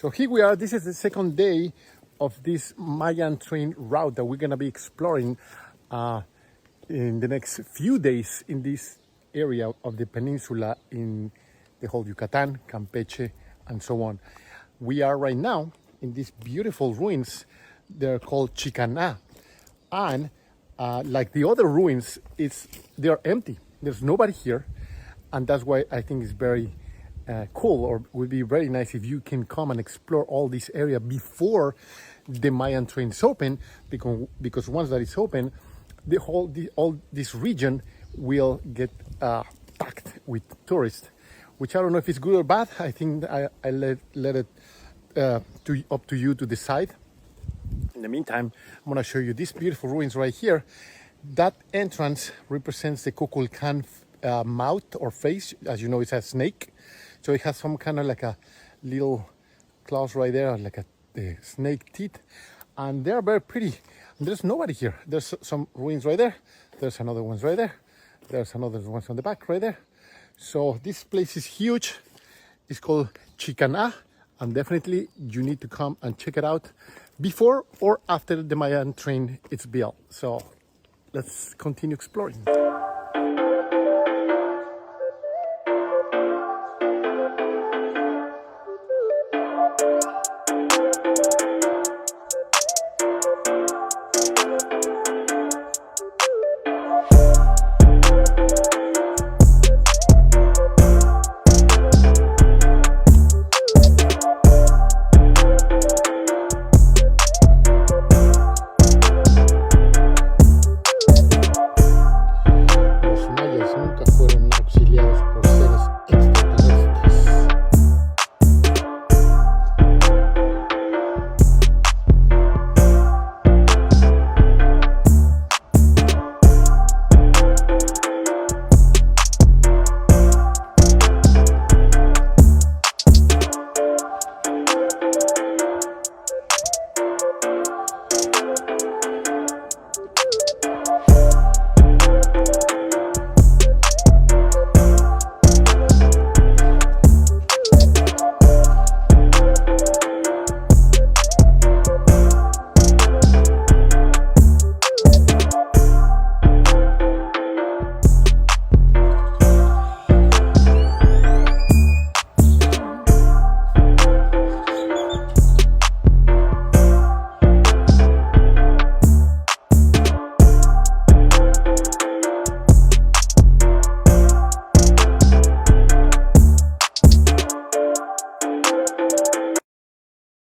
So here we are. This is the second day of this Mayan Train route that we're going to be exploring in the next few days in this area of the peninsula in the whole Yucatan, Campeche, and so on. We are right now in these beautiful ruins. They're called Chicana. And like the other ruins, they're empty. There's nobody here. And that's why I think it's very cool, or would be very nice if you can come and explore all this area before the Mayan Train is open, because once that is open, all this region will get packed with tourists, which I don't know if it's good or bad. I think I let it up to you to decide. In the meantime, I'm going to show you these beautiful ruins right here. That entrance represents the Kukulkan mouth or face. As you know, it's a snake. So it has some kind of like a little claws right there, like the snake teeth. And they're very pretty. And there's nobody here. There's some ruins right there. There's another ones right there. There's another ones on the back right there. So this place is huge. It's called Chicana. And definitely you need to come and check it out before or after the Mayan Train is built. So let's continue exploring.